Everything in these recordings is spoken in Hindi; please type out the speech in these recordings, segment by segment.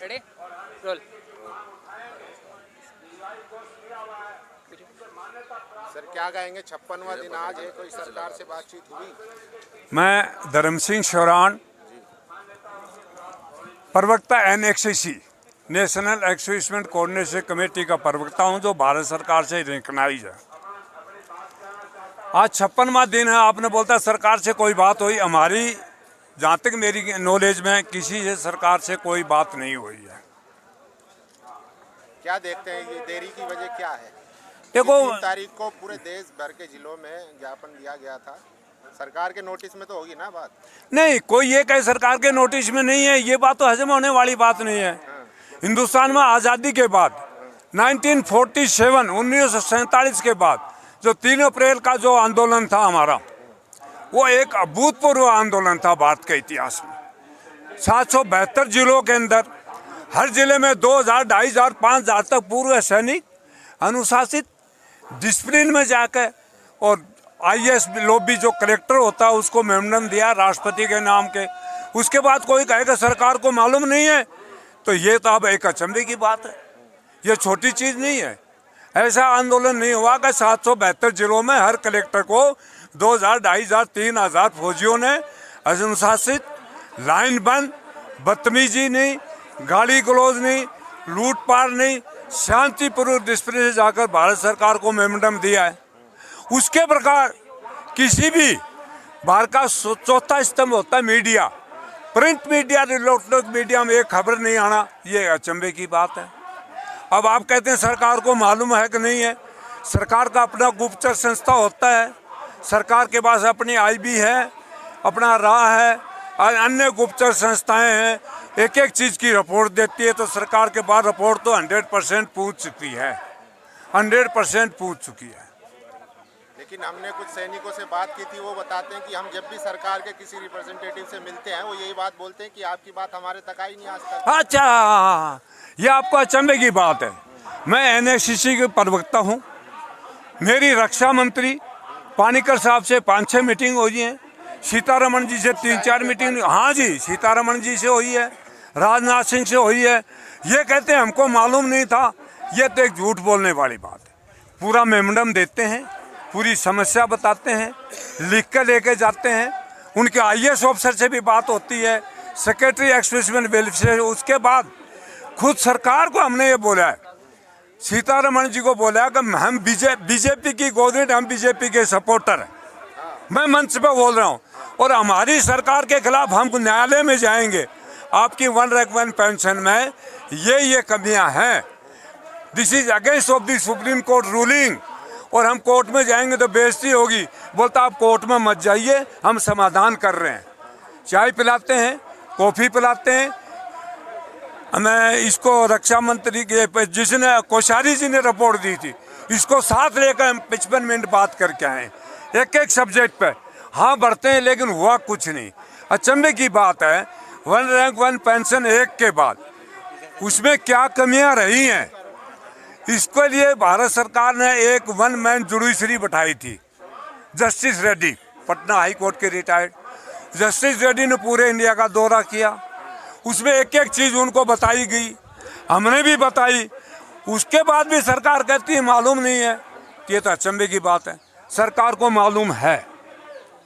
Ready roll. सर क्या कहेंगे, 56वां दिन आज है, कोई सरकार से बातचीत हुई? मैं धर्म सिंह शौरान, प्रवक्ता NXCC नेशनल एक्सक्यूजमेंट कोऑर्डिनेशन कमेटी का प्रवक्ता हूं, जो भारत सरकार से रिकॉग्नाइज है। आज 56वां दिन है। आपने बोलता सरकार से कोई बात हुई, हमारी जहाँ तक मेरी नॉलेज में किसी से सरकार से कोई बात नहीं हुई है। क्या देखते हैं ये देरी की वजह क्या है? देखो, 3 तारीख को पूरे देश भर के जिलों में ज्ञापन दिया गया था, सरकार के नोटिस में तो होगी ना बात? नहीं, कोई ये कहे सरकार के नोटिस में नहीं है, ये बात तो हजम होने वाली बात नहीं है। हिंदुस्तान में आज़ादी के बाद 1947 1947 के बाद जो 3 अप्रैल का जो आंदोलन था हमारा, वो एक अभूतपूर्व आंदोलन था भारत के इतिहास में। 772 जिलों के अंदर हर जिले में 2000, 2500, 5000 तक पूर्व सैनिक अनुशासित डिसिप्लिन में जाकर, और IAS लॉबी जो कलेक्टर होता है उसको मेमोरेंडम दिया राष्ट्रपति के नाम के। उसके बाद कोई कहेगा सरकार को मालूम नहीं है, तो ये तो अब एक अचंभे की बात है। ये छोटी चीज़ नहीं है। ऐसा आंदोलन नहीं हुआ कि 772 जिलों में हर कलेक्टर को 2000, 2500, 3000 फौजियों ने अनुशासित, लाइन बंद, बदतमीजी नहीं, गाली गलौज नहीं, लूटपाट नहीं, शांतिपूर्वक डिसिप्लिन से जाकर भारत सरकार को मेमोरेंडम दिया है। उसके प्रकार किसी भी भारत का चौथा स्तंभ होता है media, print media, electronic media में एक खबर नहीं आना, ये अचंभे की बात है। अब आप कहते हैं सरकार को मालूम है कि नहीं है। सरकार का अपना गुप्तचर संस्था होता है, सरकार के पास अपनी IB है, अपना राह है, अन्य गुप्तचर संस्थाएं हैं, एक एक चीज़ की रिपोर्ट देती है। तो सरकार के पास रिपोर्ट तो 100% पहुँच चुकी है, 100% पहुँच चुकी है। लेकिन हमने कुछ सैनिकों से बात की थी, वो बताते हैं कि हम जब भी सरकार के किसी रिप्रेजेंटेटिव से मिलते हैं वो यही बात बोलते हैं कि आपकी बात हमारे तक आई नहीं आज तक। अच्छा, ये आपको अचंभे की बात है। मैं NXCC के प्रवक्ता हूँ। मेरी रक्षा मंत्री पानीकर साहब से 5-6 मीटिंग हुई है, सीतारमण जी से 3-4 मीटिंग, हाँ जी, सीतारमण जी से हुई है, राजनाथ सिंह से हुई है। ये कहते हैं हमको मालूम नहीं था, ये तो एक झूठ बोलने वाली बात है। पूरा मेमोरेंडम देते हैं, पूरी समस्या बताते हैं, लिख कर लेके जाते हैं। उनके IAS ऑफिसर से भी बात होती है, सेक्रेटरी एक्सक्यूजमेंट वेलफेयर। उसके बाद खुद सरकार को हमने ये बोला है, सीतारमण जी को बोला है कि हम बीजेपी की गवर्नमेंट, हम बीजेपी के सपोर्टर हैं। मैं मंच पे बोल रहा हूँ, और हमारी सरकार के खिलाफ हम न्यायालय में जाएंगे। आपकी 1 रैंक 1 पेंशन में ये कमियां हैं, this is against of the supreme court ruling, और हम कोर्ट में जाएंगे तो बेइज्जती होगी। बोलता आप कोर्ट में मत जाइए, हम समाधान कर रहे हैं, चाय पिलाते हैं, कॉफ़ी पिलाते हैं। हमें इसको रक्षा मंत्री के जिसने कोश्यारी जी ने रिपोर्ट दी थी, इसको साथ लेकर हम 55 मिनट बात करके आए, एक एक सब्जेक्ट पे। हाँ बढ़ते हैं, लेकिन हुआ कुछ नहीं। अचंभे की बात है, 1 रैंक 1 पेंशन एक के बाद उसमें क्या कमियां रही हैं, इसके लिए भारत सरकार ने एक 1 मैन जुडिशरी बैठाई थी, justice Reddy, Patna high court के रिटायर्ड जस्टिस रेड्डी ने पूरे इंडिया का दौरा किया। उसमें एक एक चीज़ उनको बताई गई, हमने भी बताई। उसके बाद भी सरकार कहती है मालूम नहीं है। ये तो अचंभे की बात है, सरकार को मालूम है।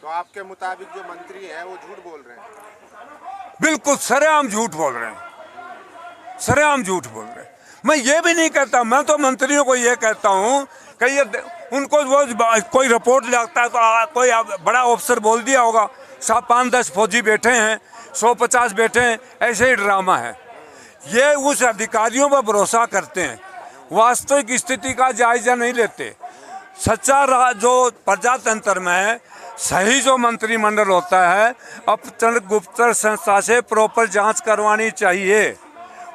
तो आपके मुताबिक जो मंत्री हैं वो झूठ बोल रहे हैं? बिल्कुल सरेआम झूठ बोल रहे हैं, सरेआम झूठ बोल रहे हैं। मैं ये भी नहीं कहता, मैं तो मंत्रियों को ये कहता हूँ कि ये उनको वो कोई रिपोर्ट लगता है तो कोई बड़ा ऑफिसर बोल दिया होगा 5-10 फौजी बैठे हैं, 150 बैठे हैं, ऐसे ही ड्रामा है। ये उस अधिकारियों पर भरोसा करते हैं, वास्तविक स्थिति का जायजा नहीं लेते। सच्चा जो प्रजातंत्र में सही जो मंत्रिमंडल होता है, अपने गुप्तचर संस्था से प्रॉपर जांच करवानी चाहिए।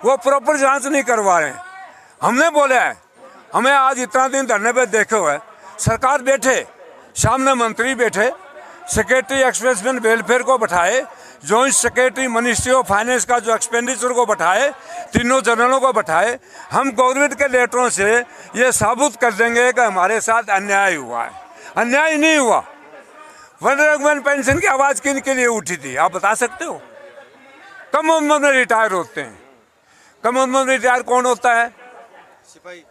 वो प्रॉपर जांच नहीं करवा रहे हैं। हमने बोला है, हमें आज इतना दिन धरने पे देखे हुए, सरकार बैठे, सामने मंत्री बैठे, सेक्रेटरी एक्सक्यूजमेंट वेलफेयर को बैठाए, joint secretary ministry of finance का जो एक्सपेंडिचर को बैठाए, तीनों जनरलों को बैठाए। हम गवर्नमेंट के लेटरों से ये साबित कर देंगे कि हमारे साथ अन्याय हुआ है। अन्याय नहीं हुआ। 1 रैंक 1 पेंशन की आवाज़ किन के लिए उठी थी, आप बता सकते हो? कम उम्र में रिटायर होते हैं, कम उम्र में रिटायर कौन होता है? सिपाही।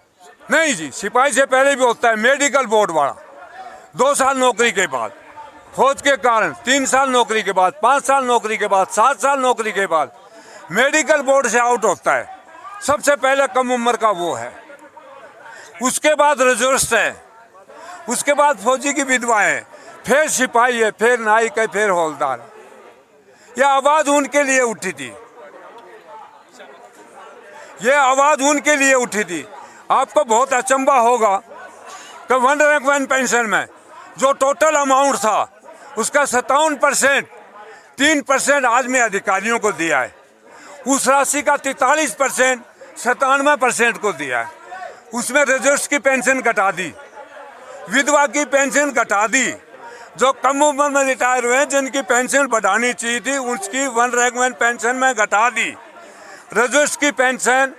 नहीं जी, सिपाही से पहले भी होता है मेडिकल बोर्ड वाला। 2 साल नौकरी के बाद, फौज के कारण 3 साल नौकरी के बाद, 5 साल नौकरी के बाद, 7 साल नौकरी के बाद मेडिकल बोर्ड से आउट होता है। सबसे पहले कम उम्र का वो है। उसके बाद रिजर्विस्ट है, उसके बाद फौजी की विधवाएं, फिर सिपाही है, फिर नायक है, फिर हौलदार। यह आवाज उनके लिए उठी थी, यह आवाज उनके लिए उठी थी। आपको बहुत अचंभा होगा कि 1 रैंक 1 पेंशन में जो टोटल अमाउंट था उसका 57%, 3% आदमी अधिकारियों को दिया है। उस राशि का 43% 97% को दिया है। उसमें रिजर्व्स की पेंशन घटा दी, विधवा की पेंशन घटा दी। जो कम उम्र में रिटायर हुए जिनकी पेंशन बढ़ानी चाहिए थी उसकी 1 रैंक 1 पेंशन में घटा दी। रिजर्व्स की पेंशन,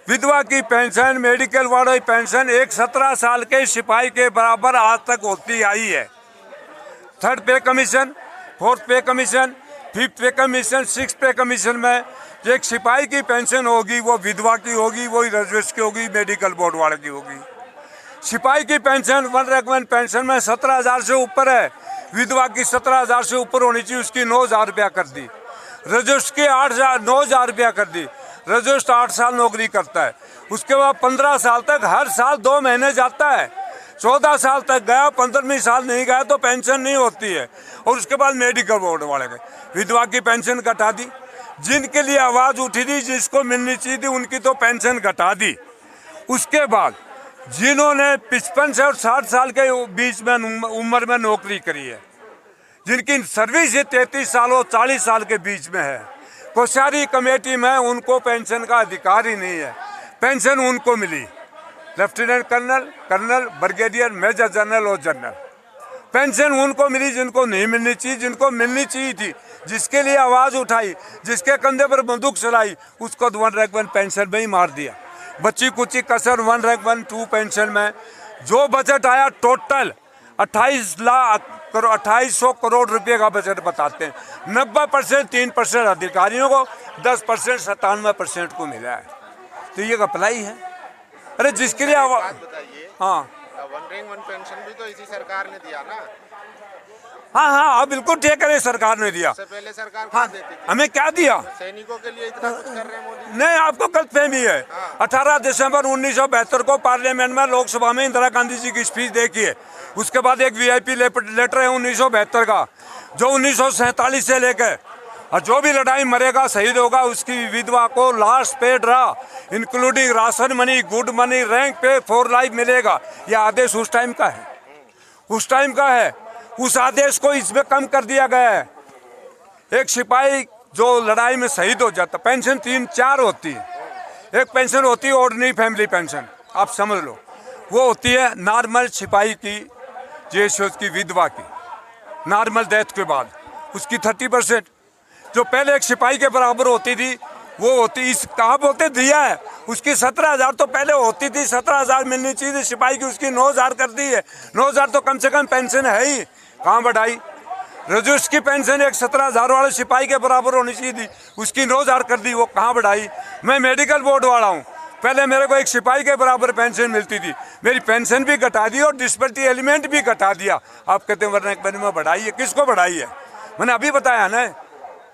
विधवा की पेंशन, मेडिकल वालों की पेंशन एक 17 साल के सिपाही के बराबर आज तक होती आई है। 3rd पे कमीशन, 4th पे कमीशन, 5th पे कमीशन, 6th पे कमीशन में एक सिपाही की पेंशन होगी, वो विधवा की होगी, वो रिजर्विस्ट की होगी, मेडिकल बोर्ड वाले की होगी। सिपाही की पेंशन 1 रैंक 1 पेंशन में 17,000 से ऊपर है, विधवा की 17,000 से ऊपर होनी चाहिए, उसकी 9,000 रुपया कर दी। रिजर्विस्ट की 9,000 रुपया कर दी। रिजर्विस्ट 8 साल नौकरी करता है, उसके बाद 15 साल तक हर साल 2 महीने जाता है। 14 साल तक गया, 15वीं साल नहीं गया तो पेंशन नहीं होती है। और उसके बाद मेडिकल बोर्ड वाले गए, विधवा की पेंशन घटा दी। जिनके लिए आवाज उठी थी, जिसको मिलनी चाहिए थी, उनकी तो पेंशन घटा दी। उसके बाद जिन्होंने 55 से और 60 साल के बीच में उम्र में नौकरी करी है, जिनकी सर्विस 33 साल और 40 साल के बीच में है, कोषारी कमेटी में उनको पेंशन का अधिकार ही नहीं है। पेंशन उनको मिली, lieutenant colonel, colonel, brigadier, major general और जनरल। पेंशन उनको मिली जिनको नहीं मिलनी चाहिए, जिनको मिलनी चाहिए थी, जिसके लिए आवाज उठाई, जिसके कंधे पर बंदूक चलाई, उसको 1 रैंक 1 पेंशन में ही मार दिया। बच्ची कुची कसर 1 रैंक 1 2 पेंशन में जो बजट आया टोटल 2800 करोड़ रुपए का बजट बताते हैं। 90% 3% अधिकारियों को, 10% 97% को मिला है। तो ये अप्लाई है। अरे जिसके लिए बात बताइए, हाँ 1 रैंक 1 पेंशन भी तो इसी सरकार ने दिया ना। हाँ, बिल्कुल ठीक है, सरकार ने दिया। सबसे पहले सरकार हाँ, क्या देती थी? हमें क्या दिया? सैनिकों के लिए इतना कुछ कर रहे हैं मोदी। नहीं, आपको गलतफहमी है। 18 दिसंबर 1972 को पार्लियामेंट में, लोकसभा में इंदिरा गांधी जी की स्पीच देखिए। उसके बाद एक VIP लेटर है 1972 का, जो 1947 से लेकर और जो भी लड़ाई मरेगा, शहीद होगा, उसकी विधवा को लास्ट पेड रहा, including ration money, good money, rank पे फॉर लाइफ मिलेगा। यह आदेश उस टाइम का है, उस टाइम का है। उस आदेश को इसमें कम कर दिया गया है। एक सिपाही जो लड़ाई में शहीद हो जाता, पेंशन 3-4 होती है। एक पेंशन होती है ऑर्डिनरी फैमिली पेंशन, आप समझ लो, वो होती है नॉर्मल सिपाही की, जैसे उसकी विधवा की नॉर्मल डेथ के बाद उसकी 30%, जो पहले एक सिपाही के बराबर होती थी, वो होती, इस कहाँ बोलते दिया है, उसकी 17,000 तो पहले होती थी, 17,000 मिलनी चाहिए थी सिपाही की, उसकी 9,000 कर दी है। 9,000 तो कम से कम पेंशन है ही, कहाँ बढ़ाई? रिजर्विस्ट की पेंशन एक 17,000 वाले सिपाही के बराबर होनी चाहिए थी, उसकी 9,000 कर दी, वो कहाँ बढ़ाई? मैं मेडिकल बोर्ड वाला हूँ, पहले मेरे को एक सिपाही के बराबर पेंशन मिलती थी, मेरी पेंशन भी घटा दी और डिस्पेरिटी एलिमेंट भी घटा दिया। आप कहते हैं 1 रैंक 1 में बढ़ाई है, किसको बढ़ाई है? मैंने अभी बताया ना,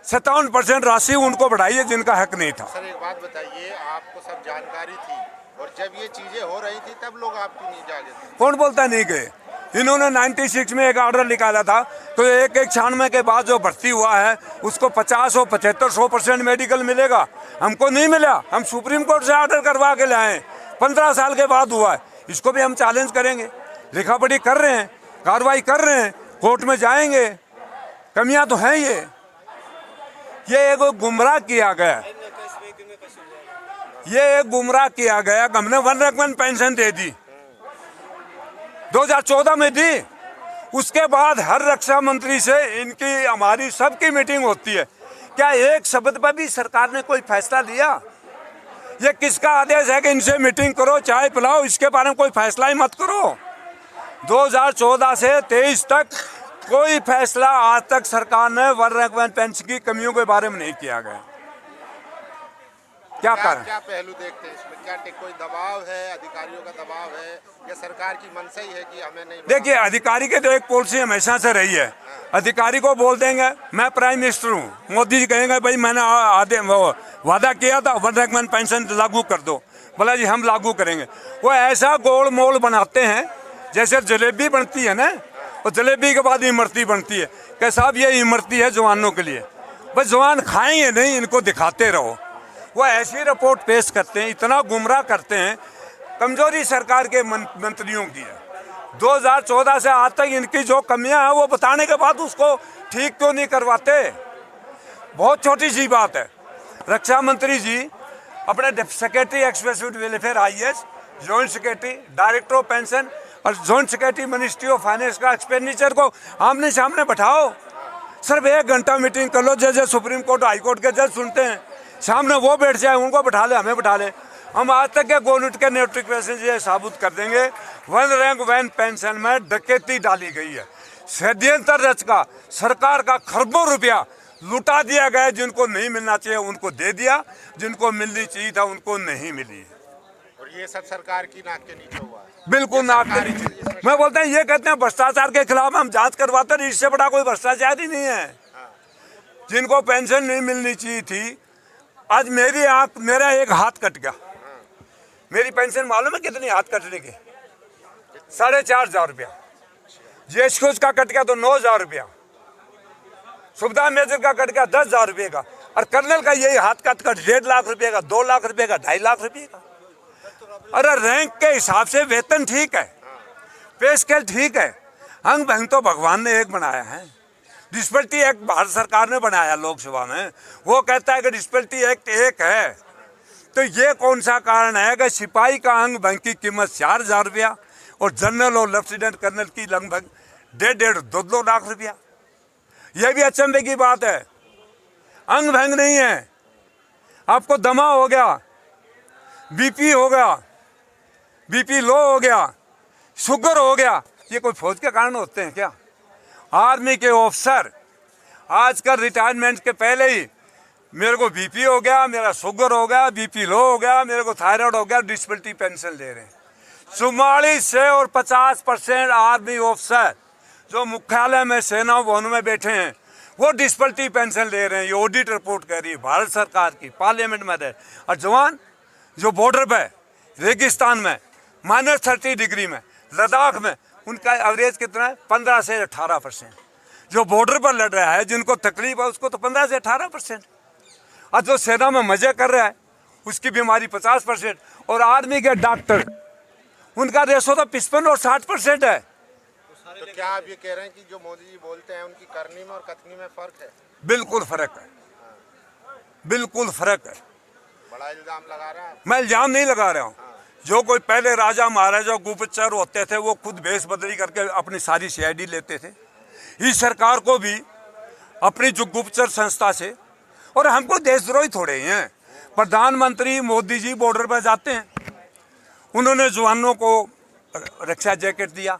57% राशि उनको बढ़ाई है जिनका हक नहीं था। सर एक बात बताइए, आपको सब जानकारी थी और जब ये चीजें हो रही थी तब लोग आपकी नहीं जागे थे? कौन बोलता नहीं गए? इन्होंने 96 में एक ऑर्डर निकाला था, तो एक 96 के बाद जो भर्ती हुआ है उसको 50 और 75 100% मेडिकल मिलेगा। हमको नहीं मिला, हम सुप्रीम कोर्ट से ऑर्डर करवा के लाए, 15 साल के बाद हुआ है। इसको भी हम चैलेंज करेंगे, लिखा पढ़ी कर रहे हैं, कार्रवाई कर रहे हैं, कोर्ट में जाएंगे। कमियां तो हैं। ये एक गुमराह किया गया, ये एक गुमराह किया गया कि हमने 1 रैंक 1 पेंशन दे दी, 2014 में दी। उसके बाद हर रक्षा मंत्री से इनकी हमारी सबकी मीटिंग होती है। क्या एक शब्द पर भी सरकार ने कोई फैसला लिया? ये किसका आदेश है कि इनसे मीटिंग करो, चाय पिलाओ, इसके बारे में कोई फैसला ही मत करो? 2014 से 23 तक कोई फैसला आज तक सरकार ने 1 रैंक 1 पेंशन की कमियों के बारे में नहीं किया गया। क्या कारण? क्या पहलू देखते हैं इसमें? क्या कोई दबाव है, अधिकारियों का दबाव है, या सरकार की मनसा ही है कि हमें नहीं? देखिए, अधिकारी के तो एक पॉलिसी हमेशा से रही है। अधिकारी को बोल देंगे मैं प्राइम मिनिस्टर हूँ, मोदी जी कहेंगे भाई मैंने आधे वादा किया था वृद्धावस्था पेंशन लागू कर दो, बोला जी हम लागू करेंगे। वो ऐसा गोल मोल बनाते हैं जैसे जलेबी बनती है ना, और जलेबी के बाद इमरती बनती है कि साहब ये इमरती है जवानों के लिए, बस जवान खाएंगे नहीं, इनको दिखाते रहो। वो ऐसी रिपोर्ट पेश करते हैं, इतना गुमराह करते हैं। कमजोरी सरकार के मंत्रियों की है। 2014 से आज तक इनकी जो कमियां हैं वो बताने के बाद उसको ठीक क्यों नहीं करवाते? बहुत छोटी सी बात है। रक्षा मंत्री जी अपने secretary expected welfare IAS, joint secretary, director of pension और joint secretary ministry of finance का एक्सपेंडिचर को आमने सामने बैठाओ। सिर्फ 1 घंटा मीटिंग कर लो, जैसे सुप्रीम कोर्ट हाई कोर्ट के जज सुनते हैं, सामने वो बैठ जाए, उनको बैठा ले, हमें बैठा ले। हम आज तक के गवर्नमेंट के नोटिफिकेशन ये साबित कर देंगे, वन रैंक वन पेंशन में डकैती डाली गई है। षड्यंत्र रचका सरकार का खरबों रुपया लुटा दिया गया। जिनको नहीं मिलना चाहिए उनको दे दिया, जिनको मिलनी चाहिए था उनको नहीं मिली। और ये सब सरकार की नाक के नीचे हुआ है। बिल्कुल नाक के नीचे। मैं बोलता हूँ, ये कहते हैं भ्रष्टाचार के खिलाफ हम जांच करवाते हैं, इससे बड़ा कोई भ्रष्टाचार ही नहीं है। जिनको पेंशन नहीं मिलनी चाहिए थी, आज मेरा एक हाथ कट गया। मेरी पेंशन मालूम है कितनी? हाथ कटने की 4,500 रुपया। जेएसक्यूज का कट गया तो 9,000 रुपया। सुविधा मेजर का कट गया 10,000 रुपये का। और कर्नल का यही हाथ कट 1.5 लाख रुपये का, 2 लाख रुपये का, 2.5 लाख रुपये का। अरे रैंक के हिसाब से वेतन ठीक है, पे स्केल ठीक है। अंग भंग तो भगवान ने एक बनाया है। डिस्पेरिटी एक्ट भारत सरकार ने बनाया लोकसभा में, वो कहता है कि डिस्पेरिटी एक्ट एक है। तो ये कौन सा कारण है कि सिपाही का अंग भंग की कीमत 4,000 रुपया और जनरल और लेफ्टिनेंट कर्नल की लगभग 1.5-2 लाख रुपया। यह भी अचंभे की बात है। अंग भंग नहीं है, आपको दमा हो गया, बीपी हो गया, बीपी लो हो गया, शुगर हो गया, ये कोई फौज के कारण होते हैं क्या? आर्मी के ऑफिसर आजकल रिटायरमेंट के पहले ही मेरे को बीपी हो गया, मेरा शुगर हो गया, बीपी लो हो गया, मेरे को थायराइड हो गया, डिसेबिलिटी पेंशन ले रहे हैं। 44 से और 50% आर्मी ऑफिसर जो मुख्यालय में सेना भवन में बैठे हैं वो डिसेबिलिटी पेंशन ले रहे हैं। ये ऑडिट रिपोर्ट कह रही है भारत सरकार की, पार्लियामेंट में है। और जवान जो बॉर्डर पे रेगिस्तान में -30 डिग्री में, लद्दाख में, उनका एवरेज कितना है? 15 से 18%। जो बॉर्डर पर लड़ रहा है, जिनको तकलीफ है, उसको तो 15 से 18%। और जो सेना में मजे कर रहा है उसकी बीमारी 50%। और आर्मी के डॉक्टर, उनका रेशो तो 55 और 60% है। तो क्या आप ये कह रहे हैं कि जो मोदी जी बोलते हैं उनकी करनी में और कथनी में फर्क है? बिल्कुल फर्क है, बिल्कुल फर्क है। बड़ा इल्जाम लगा रहा है? मैं इल्जाम नहीं लगा रहा हूँ। जो कोई पहले राजा महाराजा गुप्तचर होते थे वो खुद भेष बदली करके अपनी सारी CID लेते थे। इस सरकार को भी अपनी जो गुप्तचर संस्था से, और हमको देशद्रोही थोड़े ही हैं। प्रधानमंत्री मोदी जी बॉर्डर पर जाते हैं, उन्होंने जवानों को रक्षा जैकेट दिया,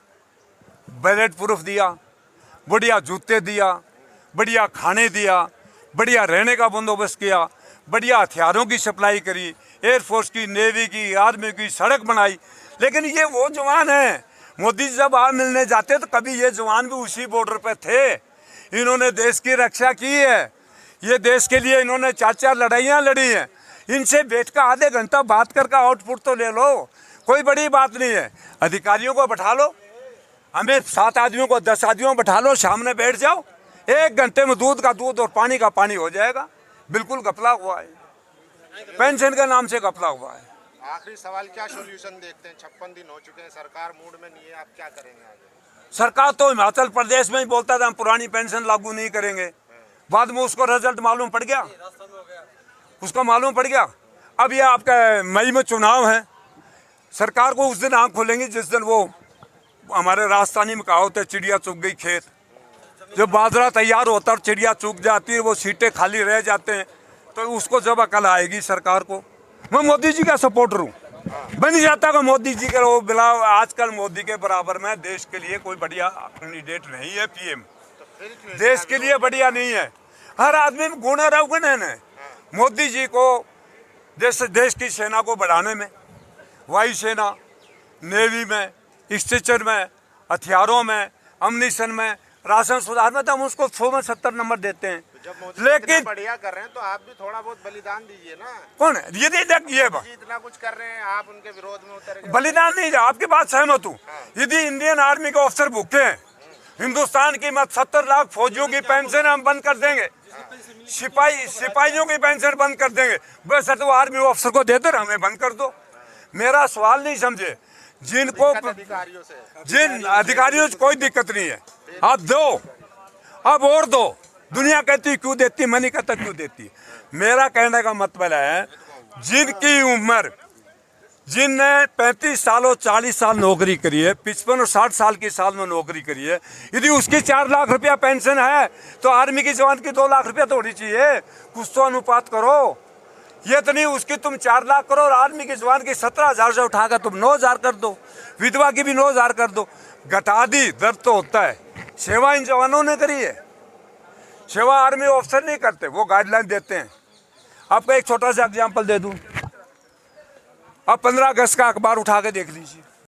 बुलेट प्रूफ दिया, बढ़िया जूते दिया, बढ़िया खाने दिया, बढ़िया रहने का बंदोबस्त किया, बढ़िया हथियारों की सप्लाई करी, एयरफोर्स की, नेवी की, आर्मी की, सड़क बनाई। लेकिन ये वो जवान हैं, मोदी जी जब बाहर मिलने जाते तो कभी ये जवान भी उसी बॉर्डर पे थे। इन्होंने देश की रक्षा की है, ये देश के लिए इन्होंने 4-4 लड़ाइयाँ लड़ी हैं। इनसे बैठ कर आधे घंटा बात करके आउटपुट तो ले लो, कोई बड़ी बात नहीं है। अधिकारियों को बैठा लो, हमें 7 आदमियों को 10 आदमियों को बैठा लो, सामने बैठ जाओ, 1 घंटे में दूध का दूध और पानी का पानी हो जाएगा। बिल्कुल घपला हुआ है, पेंशन के नाम से घपला हुआ है। आखिरी सवाल, क्या सोल्यूशन देखते हैं? 56 दिन हो चुके हैं, सरकार मूड में नहीं है, आप क्या करेंगे आगे? सरकार तो हिमाचल प्रदेश में ही बोलता था हम पुरानी पेंशन लागू नहीं करेंगे, बाद में उसको रिजल्ट मालूम पड़ गया, उसका मालूम पड़ गया। अब ये आपका मई में चुनाव है, सरकार को उस दिन आँख खोलेंगी जिस दिन वो हमारे राजस्थानी में कहावत है, चिड़िया चुग गई खेत। जब बाजरा तैयार होता है चिड़िया चुग जाती है, वो सीटें खाली रह जाते हैं, तो उसको जब अकल आएगी सरकार को। मैं मोदी जी का सपोर्टर हूँ, मैं नहीं चाहता कि मोदी जी के वो बिला, आजकल मोदी के बराबर में देश के लिए कोई बढ़िया कैंडिडेट नहीं है। PM देश के लिए बढ़िया नहीं है। हर आदमी में गुण और अवगुण है। मोदी जी को देश की सेना को बढ़ाने में, वायुसेना, नेवी में, स्ट्रक्चर में, हथियारों में, अम्युनिशन में, राशन सुधार में, तो हम उसको 100 में 70 नंबर देते हैं। जब मोदी लेकिन इतना बढ़िया कर रहे हैं तो आप भी थोड़ा बहुत बलिदान दीजिए ना। कौन है यदि ये जी इतना कुछ कर रहे हैं, आप उनके विरोध में उतर गए। बलिदान नहीं, आपकी बात सहमत हूँ। यदि इंडियन आर्मी के ऑफिसर भूखे हैं, हिंदुस्तान की मत 70 लाख फौजियों की पेंशन हम बंद कर देंगे, सिपाहियों की पेंशन बंद कर देंगे, बस तो आर्मी ऑफिसर को दे दो, हमें बंद कर दो। मेरा सवाल नहीं समझे, जिनको जिन अधिकारियों से कोई दिक्कत नहीं है, आप दो, अब और दो। दुनिया कहती क्यों देती, मैं नहीं कहता क्यों देती। मेरा कहने का मतलब है, जिनकी उम्र, जिनने 35 साल और 40 साल नौकरी करी है, 55 और 60 साल की साल में नौकरी करी है, यदि उसकी 4 लाख रुपया पेंशन है तो आर्मी की जवान की 2 लाख रुपया तो होनी चाहिए। कुछ तो अनुपात करो। ये तो नहीं उसकी तुम 4 लाख करो और आर्मी के जवान की 17,000 से उठाकर तुम 9,000 कर दो, विधवा की भी 9,000 कर दो। घटा दी, दर्द तो होता है। सेवा इन जवानों ने करी है, सेवा आर्मी ऑफिसर नहीं करते, वो गाइडलाइन देते हैं। आपको एक छोटा सा एग्जाम्पल दे दूं, अब 15 अगस्त का अखबार उठा के देख लीजिए,